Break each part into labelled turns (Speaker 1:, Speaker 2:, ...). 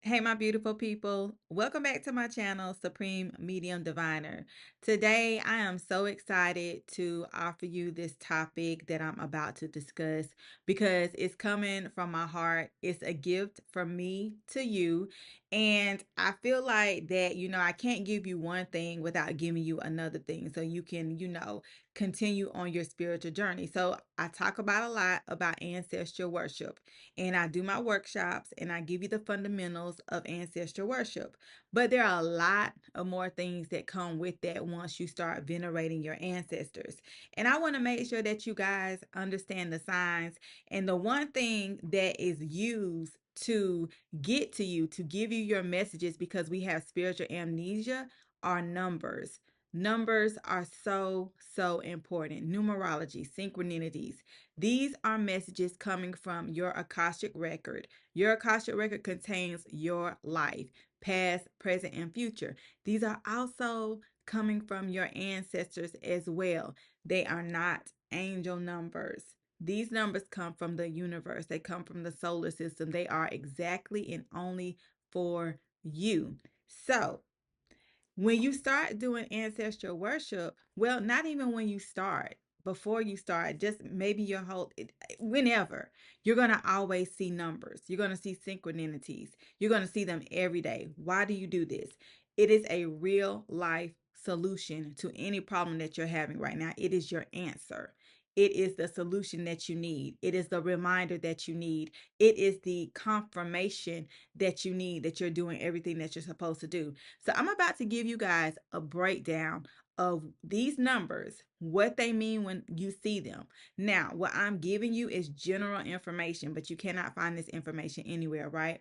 Speaker 1: Hey, my beautiful people. Welcome back to my channel, Supreme Medium Diviner. Today, I am so excited to offer you this topic that I'm about to discuss because it's coming from my heart. It's a gift from me to you. And I feel like that, I can't give you one thing without giving you another thing so you can, continue on your spiritual journey. So I talk about a lot about ancestral worship, and I do my workshops and I give you the fundamentals of ancestral worship. But there are a lot of more things that come with that once you start venerating your ancestors. And I want to make sure that you guys understand the signs. And the one thing that is used to get to you, to give you your messages, because we have spiritual amnesia, are numbers. Numbers are so, so important. Numerology, synchronicities. These are messages coming from your Akashic record. Your Akashic record contains your life, past, present, and future. These are also coming from your ancestors as well. They are not angel numbers. These numbers come from the universe. They come from the solar system. They are exactly and only for you. So, when you start doing ancestral worship, well, not even when you start, before you start, just maybe your whole, whenever, you're going to always see numbers. You're going to see synchronicities. You're going to see them every day. Why do you do this? It is a real life solution to any problem that you're having right now. It is your answer. It is the solution that you need. It is the reminder that you need. It is the confirmation that you need that you're doing everything that you're supposed to do. So I'm about to give you guys a breakdown of these numbers, what they mean when you see them. Now, what I'm giving you is general information, but you cannot find this information anywhere, right?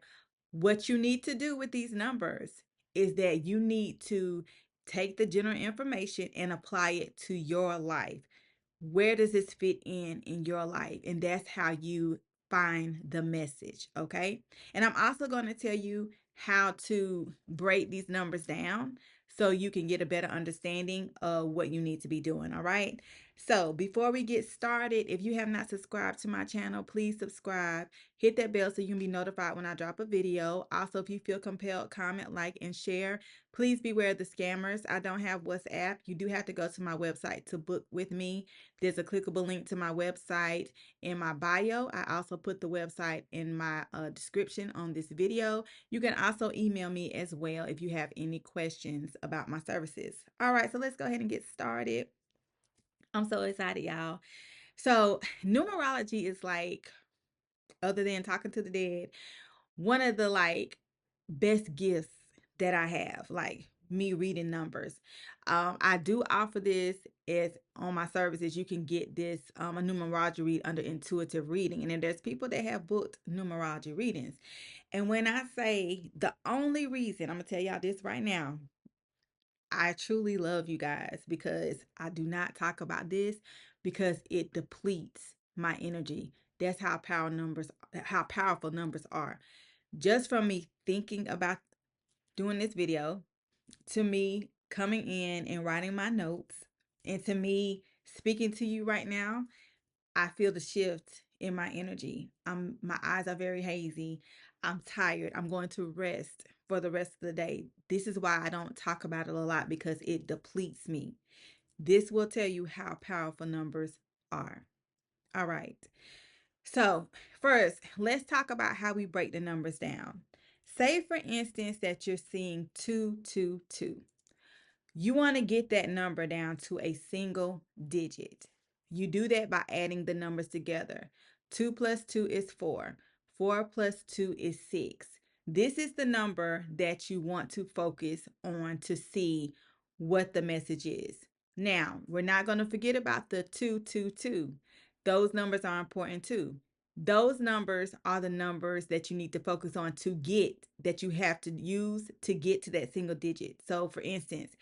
Speaker 1: What you need to do with these numbers is that you need to take the general information and apply it to your life. Where does this fit in your life? And that's how you find the message, okay? And I'm also going to tell you how to break these numbers down so you can get a better understanding of what you need to be doing, all right? So before we get started, if you have not subscribed to my channel, please subscribe. Hit that bell so you can be notified when I drop a video. Also, if you feel compelled, comment, like, and share. Please beware of the scammers. I don't have WhatsApp. You do have to go to my website to book with me. There's a clickable link to my website in my bio. I also put the website in my description on this video. You can also email me as well if you have any questions about my services. All right, so let's go ahead and get started. I'm so excited, y'all. So, numerology is like, other than talking to the dead, one of the best gifts that I have, like me reading numbers. I do offer this as on my services. You can get this a numerology read under intuitive reading, and then there's people that have booked numerology readings. And when I say the only reason, I'm gonna tell y'all this right now, I truly love you guys because I do not talk about this because it depletes my energy. That's how powerful numbers are. Just from me thinking about doing this video, to me coming in and writing my notes, and to me speaking to you right now, I feel the shift in my energy. My eyes are very hazy. I'm tired. I'm going to rest for the rest of the day. This is why I don't talk about it a lot, because it depletes me. This will tell you how powerful numbers are. All right. So, first, let's talk about how we break the numbers down. Say, for instance, that you're seeing 222. You want to get that number down to a single digit. You do that by adding the numbers together. 2 plus 2 is 4. 4 plus 2 is 6. This is the number that you want to focus on to see what the message is. Now, we're not going to forget about the 222. Those numbers are important too. Those numbers are the numbers that you need to focus on to get, that you have to use to get to that single digit. So, for instance,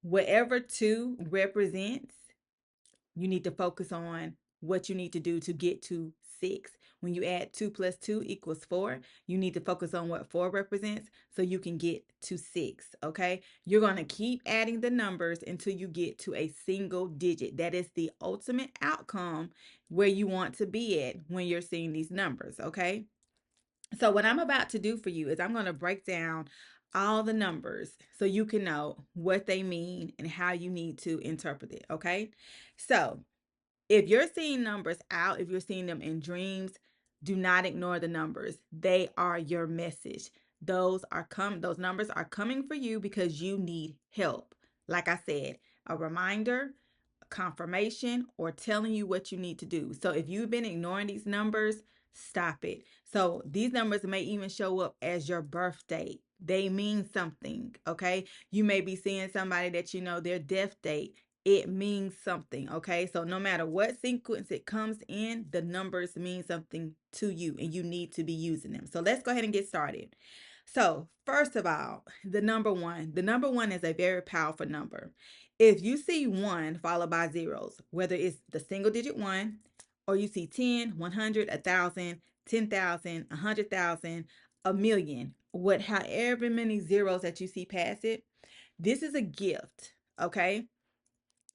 Speaker 1: whatever 2 represents, you need to focus on what you need to do to get to 6. When you add 2 plus 2 equals 4, you need to focus on what 4 represents so you can get to 6, okay? You're going to keep adding the numbers until you get to a single digit. That is the ultimate outcome where you want to be at when you're seeing these numbers, okay? So what I'm about to do for you is I'm going to break down all the numbers so you can know what they mean and how you need to interpret it, okay? So, if you're seeing numbers out, if you're seeing them in dreams, do not ignore the numbers. They are your message. Those numbers are coming for you because you need help. Like I said, a reminder, confirmation, or telling you what you need to do. So if you've been ignoring these numbers, stop it. So these numbers may even show up as your birth date. They mean something, okay? You may be seeing somebody that you know their death date. It means something, okay? So no matter what sequence it comes in, the numbers mean something to you and you need to be using them. So let's go ahead and get started. So, first of all, the number one is a very powerful number. If you see one followed by zeros, whether it's the single digit one, or you see 10, 100, 1,000, 10,000, 100,000, a million, however many zeros that you see past it, this is a gift, okay?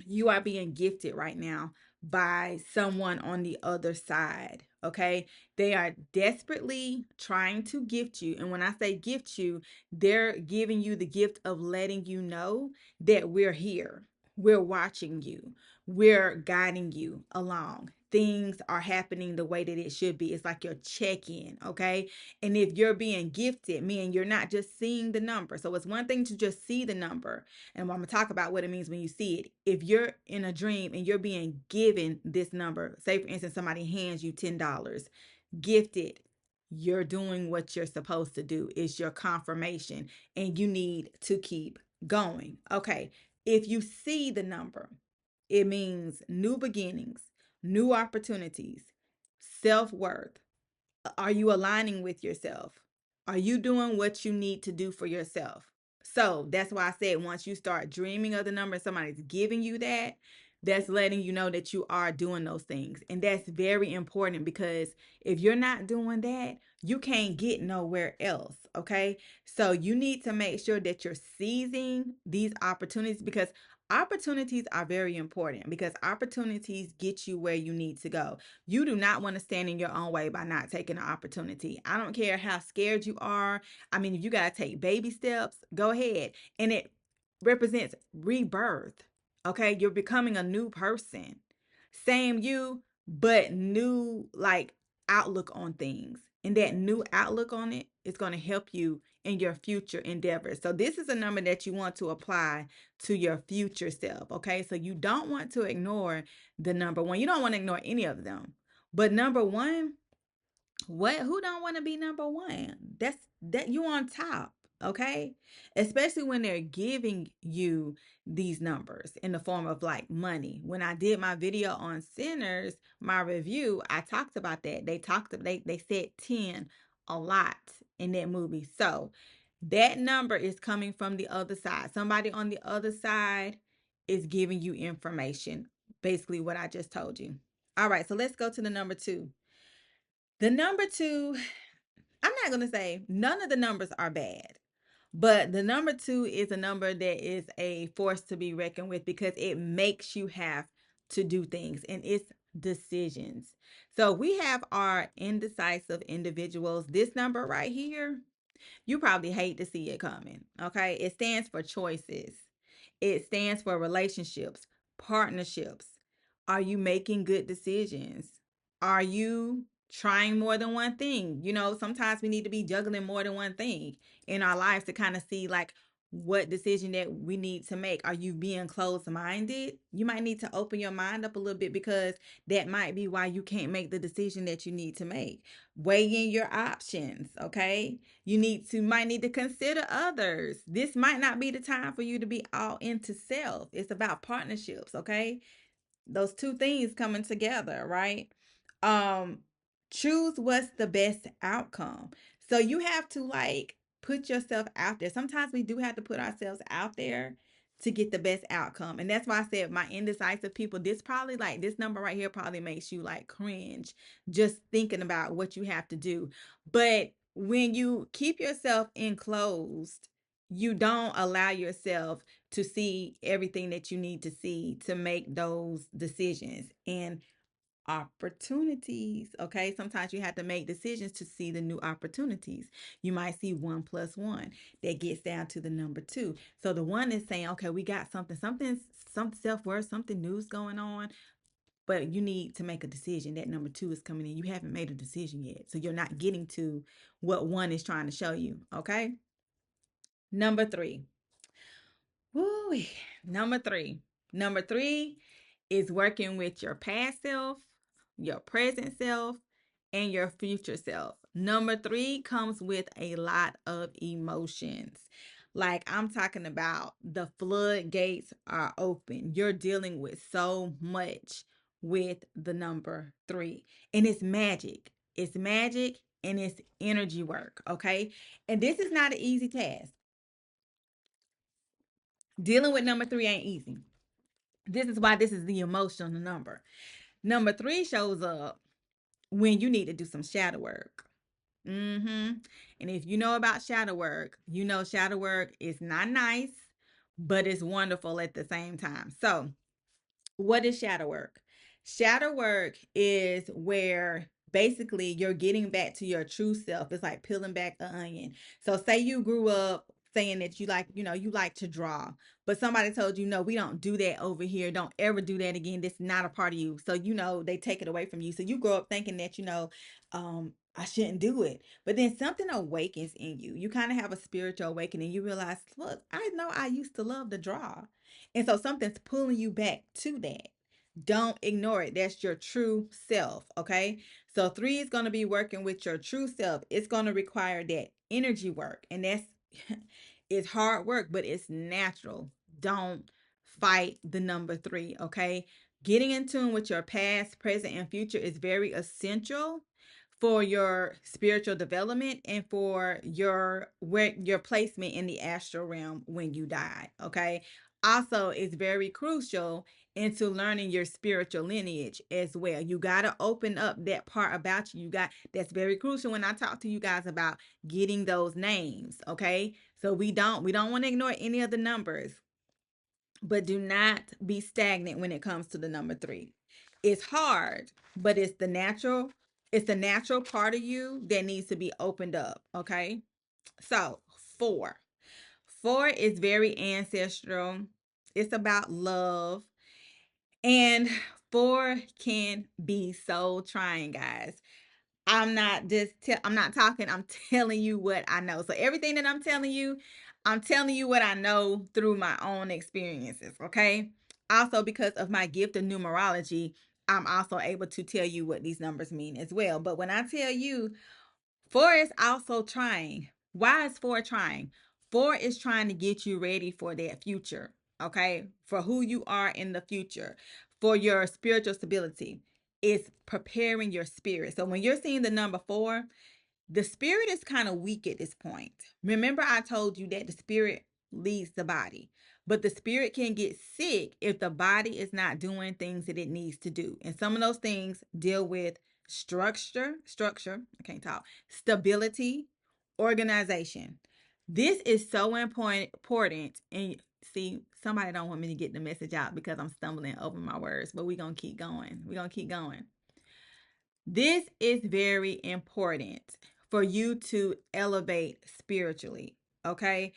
Speaker 1: You are being gifted right now by someone on the other side. Okay. They are desperately trying to gift you. And when I say gift you, they're giving you the gift of letting you know that we're here. We're watching you. We're guiding you along. Things are happening the way that it should be. It's like your check in. Okay. And if you're being gifted, meaning you're not just seeing the number. So it's one thing to just see the number, and I'm going to talk about what it means when you see it. If you're in a dream and you're being given this number, say for instance, somebody hands you $10, gifted, you're doing what you're supposed to do. It's your confirmation and you need to keep going. Okay. If you see the number, it means new beginnings, new opportunities, self-worth. Are you aligning with yourself? Are you doing what you need to do for yourself? So that's why I said once you start dreaming of the number, somebody's giving you that, that's letting you know that you are doing those things. And that's very important because if you're not doing that, you can't get nowhere else. Okay. So you need to make sure that you're seizing these opportunities because opportunities are very important because opportunities get you where you need to go. You do not want to stand in your own way by not taking an opportunity. I don't care how scared you are. I mean, if you got to take baby steps, go ahead. And it represents rebirth. Okay. You're becoming a new person. Same you, but new like outlook on things. And that new outlook on it is going to help you in your future endeavors. So this is a number that you want to apply to your future self. Okay. So you don't want to ignore the number one. You don't want to ignore any of them. But number one, who don't want to be number one? That you on top, okay? Especially when they're giving you these numbers in the form of like money. When I did my video on sinners, my review, I talked about that. They said 10 a lot in that movie. So that number is coming from the other side. Somebody on the other side is giving you information. Basically what I just told you. All right, so let's go to the number two. The number two, I'm not going to say none of the numbers are bad, but the number two is a number that is a force to be reckoned with because it makes you have to do things and it's decisions. So we have our indecisive individuals. This number right here, you probably hate to see it coming. Okay. It stands for choices, it stands for relationships, partnerships. Are you making good decisions? Are you trying more than one thing? You know, sometimes we need to be juggling more than one thing in our lives to kind of see like what decision that we need to make. Are you being closed minded? You might need to open your mind up a little bit because that might be why you can't make the decision that you need to make. Weigh in your options, okay? Might need to consider others. This might not be the time for you to be all into self. It's about partnerships, okay? Those two things coming together, right? um Choose what's the best outcome. So you have to like put yourself out there. Sometimes we do have to put ourselves out there to get the best outcome. And that's why I said my indecisive people, this probably like this number right here probably makes you like cringe just thinking about what you have to do. But when you keep yourself enclosed, you don't allow yourself to see everything that you need to see to make those decisions. And opportunities. Okay, sometimes you have to make decisions to see the new opportunities. You might see 1 plus 1 that gets down to the number 2. So the one is saying, okay, we got some self-worth, something new's going on, but you need to make a decision. That number 2 is coming in. You haven't made a decision yet, so you're not getting to what 1 is trying to show you. Okay, number 3. Woo. Number 3. Number 3 is working with your past self, your present self, and your future self. Number 3 comes with a lot of emotions. Like I'm talking about, the floodgates are open. You're dealing with so much with the number 3. And it's magic. It's magic and it's energy work. Okay. And this is not an easy task. Dealing with number 3 ain't easy. This is why this is the emotional number. Number 3 shows up when you need to do some shadow work. And if you know about shadow work, you know shadow work is not nice, but it's wonderful at the same time. So what is shadow work? Shadow work is where basically you're getting back to your true self. It's like peeling back an onion. So say you grew up saying that you like, you like to draw, but somebody told you, no, we don't do that over here. Don't ever do that again. This is not a part of you. So, they take it away from you. So you grow up thinking that, I shouldn't do it. But then something awakens in you. You kind of have a spiritual awakening. You realize, look, I know I used to love to draw. And so something's pulling you back to that. Don't ignore it. That's your true self. Okay. So 3 is going to be working with your true self. It's going to require that energy work. And that's, it's hard work, but it's natural. Don't fight the number 3. Okay. Getting in tune with your past, present, and future is very essential for your spiritual development and for your placement in the astral realm when you die. Okay. Also, it's very crucial into learning your spiritual lineage as well. You got to open up that part about you. That's very crucial when I talk to you guys about getting those names. Okay. So we don't want to ignore any of the numbers, but do not be stagnant when it comes to the number 3. It's hard, but it's the natural part of you that needs to be opened up. Okay. So 4. 4 is very ancestral. It's about love. And 4 can be so trying, guys. I'm not talking, I'm telling you what I know. So everything that I'm telling you what I know through my own experiences, okay? Also, because of my gift of numerology, I'm also able to tell you what these numbers mean as well. But when I tell you 4 is also trying. Why is 4 trying? 4 is trying to get you ready for that future, okay? For who you are in the future, for your spiritual stability. It's preparing your spirit. So when you're seeing the number 4, the spirit is kind of weak at this point. Remember, I told you that the spirit leads the body, but the spirit can get sick if the body is not doing things that it needs to do. And some of those things deal with structure, I can't talk, stability, organization. This is so important. And see, somebody don't want me to get the message out because I'm stumbling over my words, but we're going to keep going. We're going to keep going. This is very important for you to elevate spiritually, okay?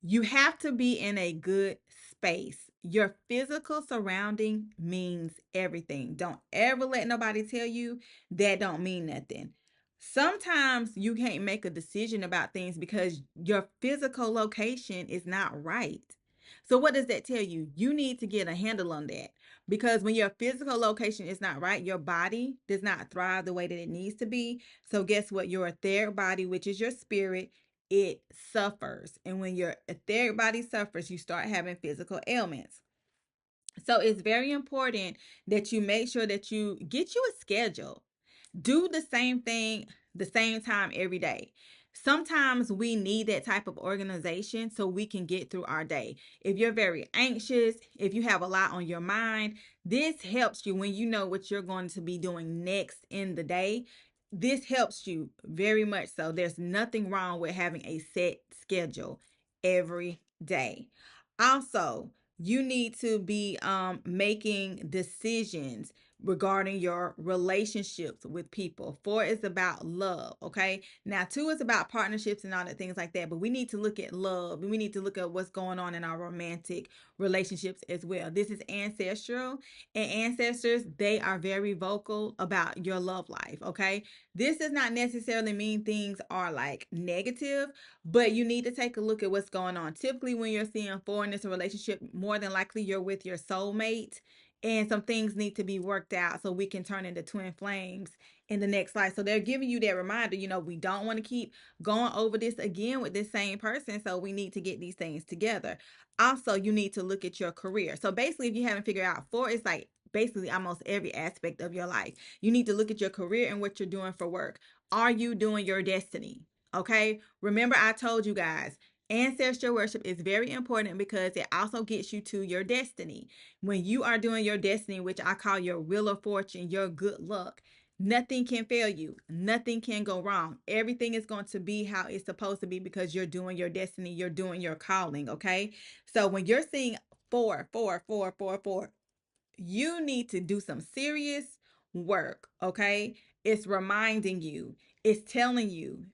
Speaker 1: You have to be in a good space. Your physical surrounding means everything. Don't ever let nobody tell you that don't mean nothing. Sometimes you can't make a decision about things because your physical location is not right. So what does that tell you? You need to get a handle on that. Because when your physical location is not right, your body does not thrive the way that it needs to be. So guess what? Your etheric body, which is your spirit, it suffers. And when your etheric body suffers, you start having physical ailments. So it's very important that you make sure that you get you a schedule. Do the same thing the same time every day. Sometimes we need that type of organization so we can get through our day. If you're very anxious, if you have a lot on your mind, this helps you when you know what you're going to be doing next in the day. This helps you very much so. There's nothing wrong with having a set schedule every day. Also, you need to be making decisions regarding your relationships with people. 4 is about love, okay? Now 2 is about partnerships and all the things like that, but we need to look at love and we need to look at what's going on in our romantic relationships as well. This is ancestral, and ancestors, they are very vocal about your love life, okay? This does not necessarily mean things are like negative, but you need to take a look at what's going on. Typically, when you're seeing 4 in this relationship, more than likely you're with your soulmate, and some things need to be worked out so we can turn into twin flames in the next life. So they're giving you that reminder, we don't want to keep going over this again with this same person. So we need to get these things together. Also, you need to look at your career. So basically, if you haven't figured out, 4 is like basically almost every aspect of your life. You need to look at your career and what you're doing for work. Are you doing your destiny? Okay. Remember, I told you guys, ancestral worship is very important because it also gets you to your destiny. When you are doing your destiny, which I call your wheel of fortune, your good luck, nothing can fail you. Nothing can go wrong. Everything is going to be how it's supposed to be because you're doing your destiny. You're doing your calling. Okay. So when you're seeing 4, 4, 4, 4, 4, you need to do some serious work. Okay. It's reminding you, it's telling you,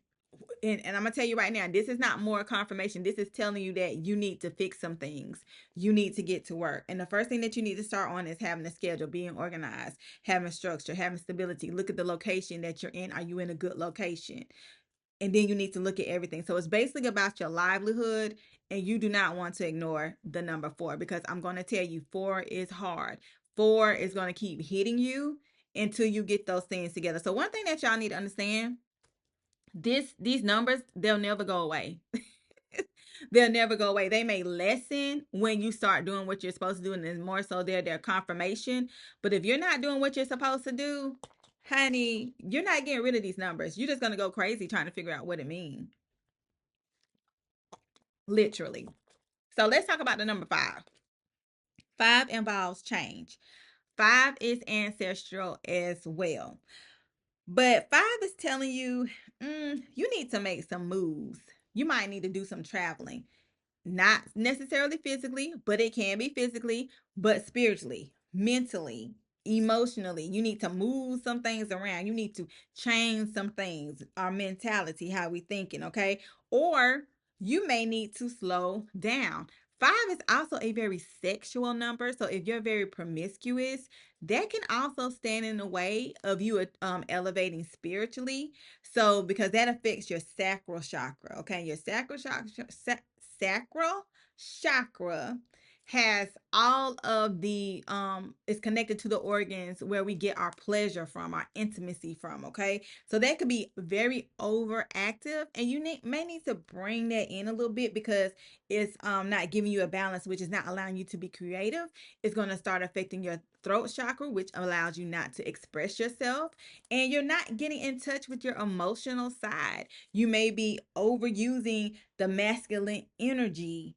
Speaker 1: and I'm gonna tell you right now, this is not more confirmation. This is telling you that you need to fix some things. You need to get to work. And the first thing that you need to start on is having a schedule, being organized, having structure, having stability. Look at the location that you're in. Are you in a good location? And then you need to look at everything. So it's basically about your livelihood, and you do not want to ignore the number 4, because I'm going to tell you 4 is hard. 4 is going to keep hitting you until you get those things together. So one thing that y'all need to understand, these numbers, they'll never go away. They'll never go away. They may lessen when you start doing what you're supposed to do, and then more so they're their confirmation. But if you're not doing what you're supposed to do, honey, you're not getting rid of these numbers. You're just gonna go crazy trying to figure out what it means. Literally. So let's talk about the number 5. 5 involves change. 5 is ancestral as well. But 5 is telling you, you need to make some moves. You might need to do some traveling. Not necessarily physically, but it can be physically, but spiritually, mentally, emotionally. You need to move some things around. You need to change some things, our mentality, how we thinking, okay? Or you may need to slow down. 5 is also a very sexual number. So if you're very promiscuous, that can also stand in the way of you elevating spiritually. So because that affects your sacral chakra, okay? Your sacral chakra has all of the is connected to the organs where we get our pleasure from, our intimacy from, okay? So that could be very overactive, and you may need to bring that in a little bit because it's not giving you a balance, which is not allowing you to be creative. It's going to start affecting your throat chakra, which allows you not to express yourself, and you're not getting in touch with your emotional side. You may be overusing the masculine energy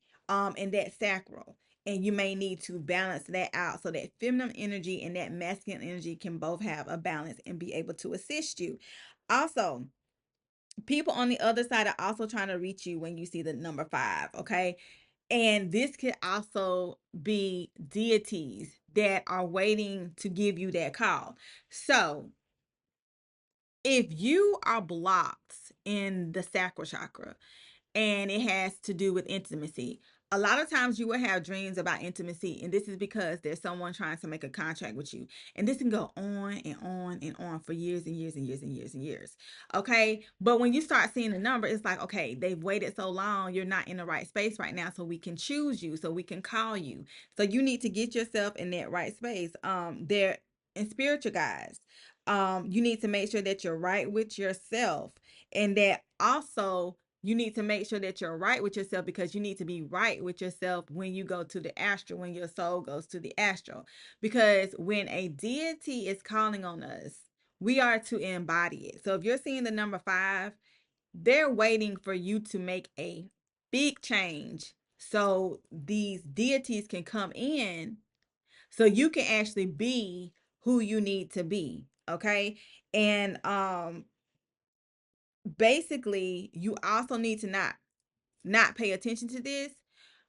Speaker 1: in that sacral, and you may need to balance that out so that feminine energy and that masculine energy can both have a balance and be able to assist you. Also, people on the other side are also trying to reach you when you see the number 5, okay? And this could also be deities that are waiting to give you that call. So if you are blocked in the sacral chakra, and it has to do with intimacy. A lot of times you will have dreams about intimacy, and this is because there's someone trying to make a contract with you. And this can go on and on and on for years and years and years and years and years. Okay. But when you start seeing the number, it's like, okay, they've waited so long, you're not in the right space right now, so we can choose you, so we can call you. So you need to get yourself in that right space. They're in spiritual guys. You need to make sure that you're right with yourself, and that also you need to make sure that you're right with yourself, because you need to be right with yourself when you go to the astral, when your soul goes to the astral. Because when a deity is calling on us, we are to embody it. So if you're seeing the number 5, they're waiting for you to make a big change so these deities can come in, so you can actually be who you need to be. Okay. And basically you also need to not pay attention to this,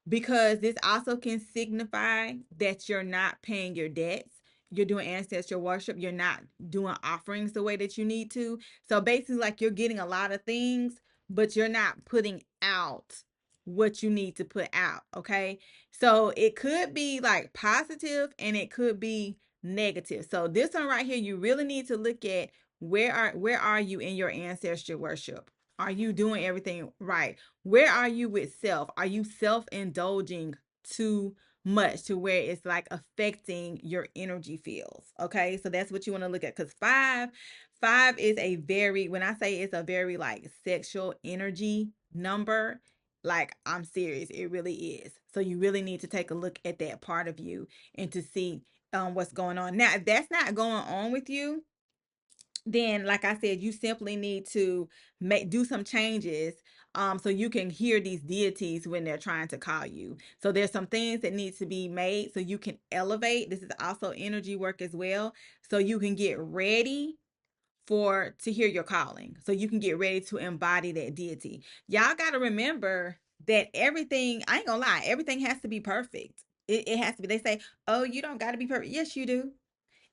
Speaker 1: because this also can signify that you're not paying your debts. you're doing ancestral worship, you're not doing offerings the way that you need to. So basically, like, you're getting a lot of things, but you're not putting out what you need to put out. Okay. So it could be like positive and it could be negative. So this one right here, you really need to look at where are you in your ancestral worship? Are you doing everything right? Where are you with self? Are you self-indulging too much to where it's like affecting your energy fields? Okay, so that's what you want to look at, because five is a very, when I say it's a very like sexual energy number, like, I'm serious, it really is. So you really need to take a look at that part of you and to see what's going on. Now, if that's not going on with you, then like I said, you simply need to do some changes so you can hear these deities when they're trying to call you. So there's some things that needs to be made so you can elevate. This is also energy work as well. So you can get ready for to hear your calling. So you can get ready to embody that deity. Y'all got to remember that everything, I ain't gonna lie, everything has to be perfect. It has to be. They say, oh, you don't got to be perfect. Yes, you do.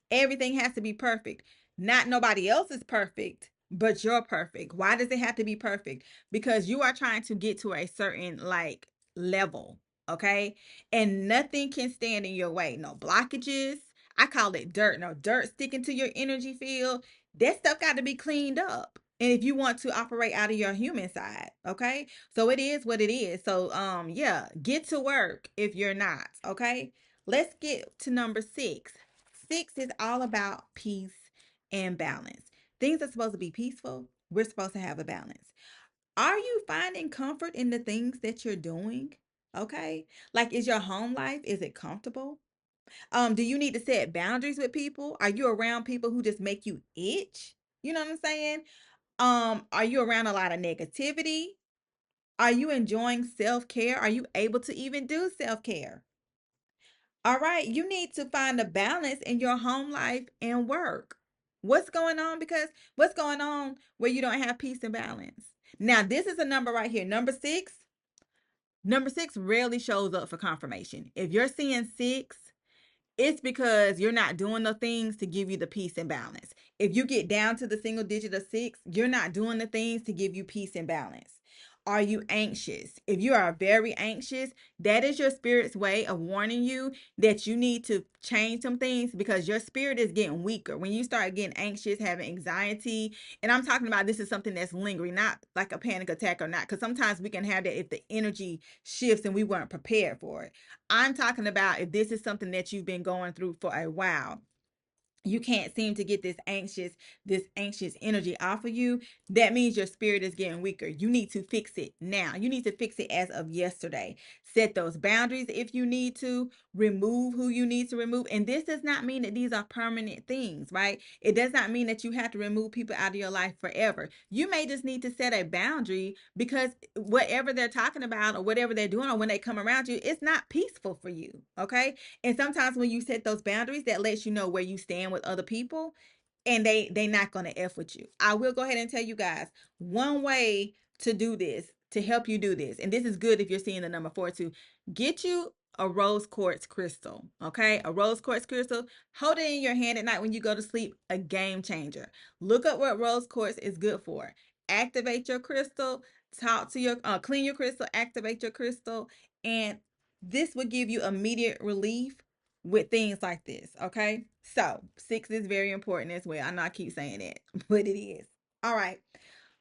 Speaker 1: Everything has to be perfect. Not nobody else is perfect, but you're perfect. Why does it have to be perfect? Because you are trying to get to a certain like level, okay? And nothing can stand in your way. No blockages. I call it dirt. No dirt sticking to your energy field. That stuff got to be cleaned up. And if you want to operate out of your human side, okay? So it is what it is. So yeah, get to work if you're not, okay? Let's get to number 6. 6 is all about peace and balance. Things are supposed to be peaceful. We're supposed to have a balance. Are you finding comfort in the things that you're doing? Okay. Like, is your home life, is it comfortable? Do you need to set boundaries with people? Are you around people who just make you itch? You know what I'm saying? Are you around a lot of negativity? Are you enjoying self-care? Are you able to even do self-care? All right, you need to find a balance in your home life and work. What's going on? Because what's going on where you don't have peace and balance? Now, this is a number right here. Number six rarely shows up for confirmation. If you're seeing six, it's because you're not doing the things to give you the peace and balance. If you get down to the single digit of 6, you're not doing the things to give you peace and balance. Are you anxious? If you are very anxious, that is your spirit's way of warning you that you need to change some things, because your spirit is getting weaker. When you start getting anxious, having anxiety, and I'm talking about this is something that's lingering, not like a panic attack or not, because sometimes we can have that if the energy shifts and we weren't prepared for it. I'm talking about if this is something that you've been going through for a while, you can't seem to get this anxious energy off of you. That means your spirit is getting weaker. You need to fix it now. You need to fix it as of yesterday. Set those boundaries if you need to. Remove who you need to remove. And this does not mean that these are permanent things, right? It does not mean that you have to remove people out of your life forever. You may just need to set a boundary because whatever they're talking about or whatever they're doing or when they come around you, it's not peaceful for you. Okay. And sometimes when you set those boundaries, that lets you know where you stand with other people, and they not going to F with you. I will go ahead and tell you guys one way to do this, to help you do this. And this is good if you're seeing the number 4 too. Get you a rose quartz crystal, okay? A rose quartz crystal. Hold it in your hand at night when you go to sleep. A game changer. Look up what rose quartz is good for. Activate your crystal. Talk to your clean your crystal. Activate your crystal, and this will give you immediate relief with things like this. Okay. So 6 is very important as well. I know I keep saying that, but it is. All right.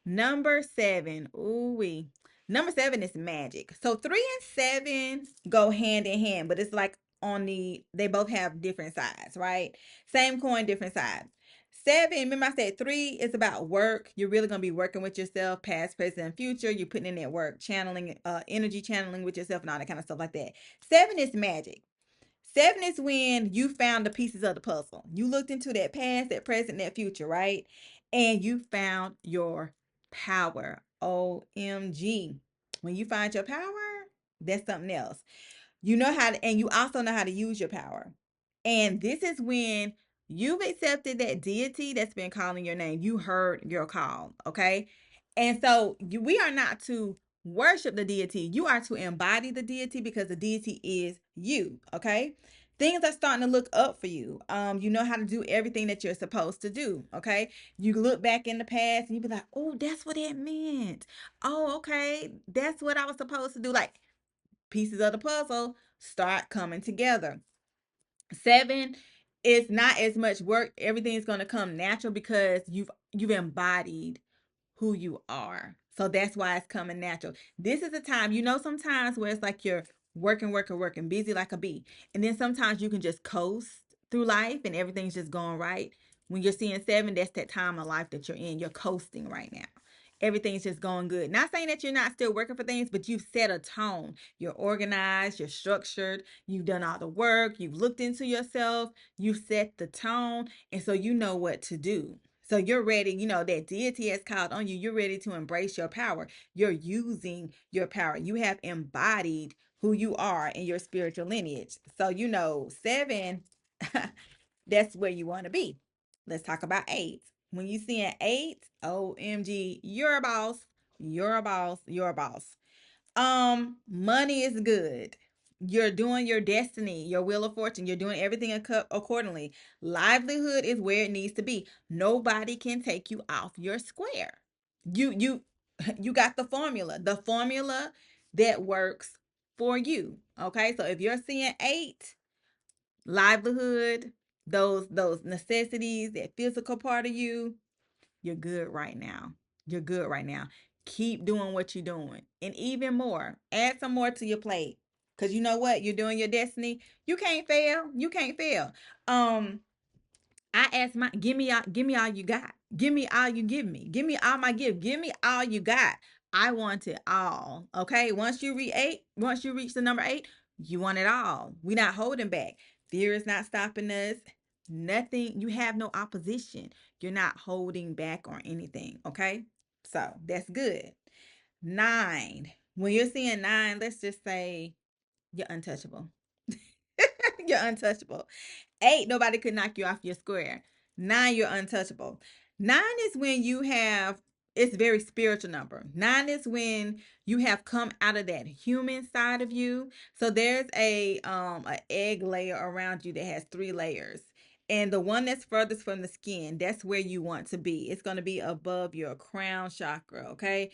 Speaker 1: Number 7. Ooh wee. Number 7 is magic. So 3 and 7 go hand in hand, but it's like they both have different sides, right? Same coin, different sides. 7, remember I said 3 is about work. You're really going to be working with yourself, past, present, and future. You're putting in that work, channeling, energy channeling with yourself and all that kind of stuff like that. 7 is magic. 7 is when you found the pieces of the puzzle. You looked into that past, that present, that future, right? And you found your power. OMG. When you find your power, that's something else. You know how to, and you also know how to use your power. And this is when you've accepted that deity that's been calling your name. You heard your call, okay? And so we are not to worship the deity. You are to embody the deity because the deity is you, okay? Things are starting to look up for you. You know how to do everything that you're supposed to do. Okay. You look back in the past and you be like, oh, that's what it meant. Oh, okay. That's what I was supposed to do. Like, pieces of the puzzle start coming together. 7 is not as much work. Everything's going to come natural because you've embodied who you are. So that's why it's coming natural. This is a time, sometimes where it's like you're working, busy like a bee. And then sometimes you can just coast through life and everything's just going right. When you're seeing 7, that's that time of life that you're in. You're coasting right now. Everything's just going good. Not saying that you're not still working for things, but you've set a tone. You're organized, you're structured, you've done all the work, you've looked into yourself, you've set the tone, and so you know what to do. So you're ready, that deity has called on you. You're ready to embrace your power. You're using your power. You have embodied who you are in your spiritual lineage. So, 7, that's where you want to be. Let's talk about 8. When you see an 8, OMG, you're a boss. You're a boss. You're a boss. Money is good. You're doing your destiny, your wheel of fortune. You're doing everything accordingly. Livelihood is where it needs to be. Nobody can take you off your square. You you got the formula that works for you. Okay, so if you're seeing 8, livelihood, those necessities, that physical part of you, you're good right now. You're good right now. Keep doing what you're doing. And even more, add some more to your plate. Cause you know what? You're doing your destiny. You can't fail. You can't fail. Um, I asked give me all you got. Give me all you give me. Give me all my gift. Give me all you got. I want it all. Okay. Once you reach the number 8, you want it all. We're not holding back. Fear is not stopping us. Nothing. You have no opposition. You're not holding back on anything. Okay. So that's good. 9. When you're seeing 9, let's just say you're untouchable. You're untouchable. 8, nobody could knock you off your square. 9, you're untouchable. 9 is when you have, it's very spiritual number. 9 is when you have come out of that human side of you. So there's a egg layer around you that has 3 layers. And the one that's furthest from the skin, that's where you want to be. It's going to be above your crown chakra, okay?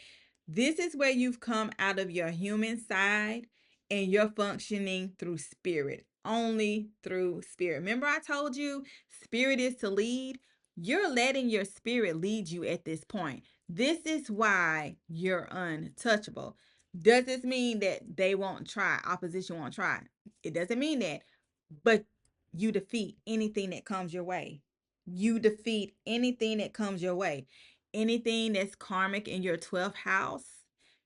Speaker 1: This is where you've come out of your human side and you're functioning through spirit, only through spirit. Remember, I told you spirit is to lead. You're letting your spirit lead you at this point. This is why you're untouchable. Does this mean that they won't try? Opposition won't try. It doesn't mean that, but you defeat anything that comes your way. You defeat anything that comes your way. Anything that's karmic in your 12th house,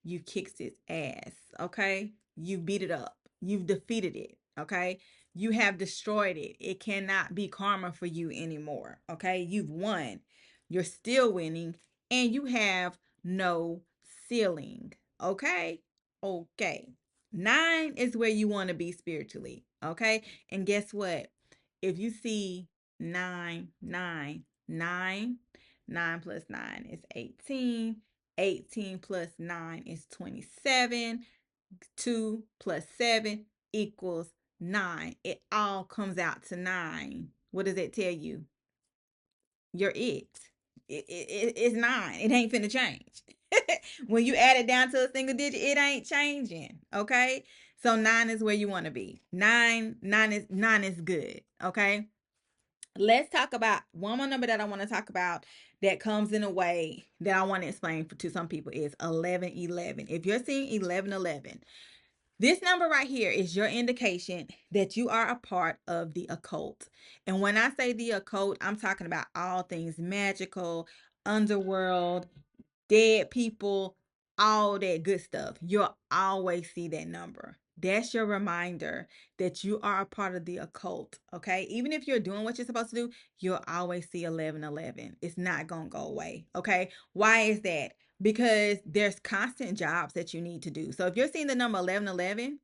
Speaker 1: you kicked its ass, okay? You beat it up. You've defeated it, okay? You have destroyed it. It cannot be karma for you anymore, okay? You've won. You're still winning, and you have no ceiling, okay? Okay. 9 is where you want to be spiritually, okay? And guess what? If you see 9, 9, 9, 9 plus 9 is 18. 18 plus 9 is 27. 2 plus 7 equals 9. It all comes out to 9. What does it tell you? You're it. It's 9. It ain't finna change. When you add it down to a single digit, it ain't changing. Okay? So 9 is where you want to be. 9 is good. Okay? Let's talk about one more number that I want to talk about that comes in a way that I want to explain to some people is 1111. If you're seeing 1111, this number right here is your indication that you are a part of the occult. And when I say the occult, I'm talking about all things magical, underworld, dead people, all that good stuff. You'll always see that number. That's your reminder that you are a part of the occult, okay? Even if you're doing what you're supposed to do, you'll always see 1111. It's not going to go away, okay? Why is that? Because there's constant jobs that you need to do. So if you're seeing the number 1111,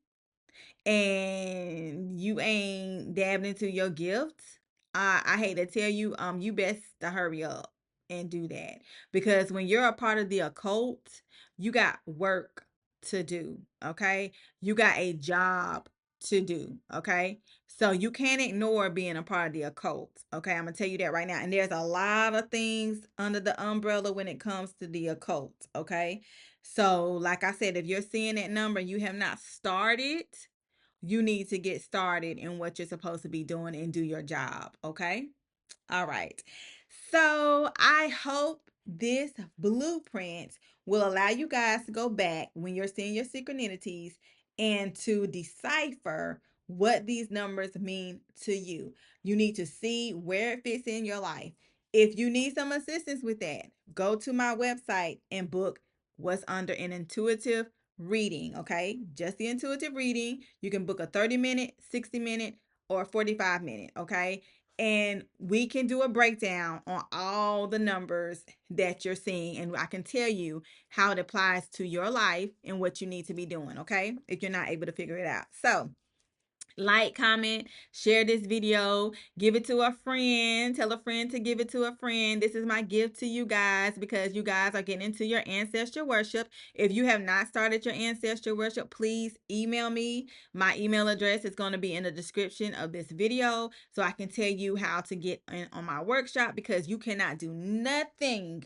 Speaker 1: and you ain't dabbed into your gifts, I hate to tell you, you best to hurry up and do that. Because when you're a part of the occult, you got work to do. Okay. You got a job to do. Okay. So you can't ignore being a part of the occult. Okay. I'm going to tell you that right now. And there's a lot of things under the umbrella when it comes to the occult. Okay. So, like I said, if you're seeing that number, you have not started, you need to get started in what you're supposed to be doing and do your job. Okay. All right. So I hope this blueprint will allow you guys to go back when you're seeing your synchronicities and to decipher what these numbers mean to you. You need to see where it fits in your life. If you need some assistance with that, go to my website and book what's under an intuitive reading, okay? Just the intuitive reading. You can book a 30-minute, 60-minute, or 45-minute, okay? And we can do a breakdown on all the numbers that you're seeing. And I can tell you how it applies to your life and what you need to be doing, okay? If you're not able to figure it out. So, like, comment, share this video, give it to a friend, tell a friend to give it to a friend. This is my gift to you guys because you guys are getting into your ancestral worship. If you have not started your ancestral worship, please email me. My email address is going to be in the description of this video so I can tell you how to get in on my workshop, because you cannot do nothing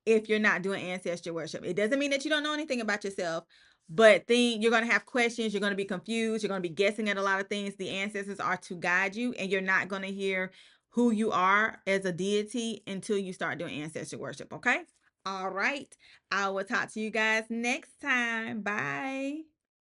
Speaker 1: if you're not doing ancestral worship. It doesn't mean that you don't know anything about yourself. But then you're going to have questions. You're going to be confused. You're going to be guessing at a lot of things. The ancestors are to guide you, and you're not going to hear who you are as a deity until you start doing ancestral worship. Okay. All right. I will talk to you guys next time. Bye.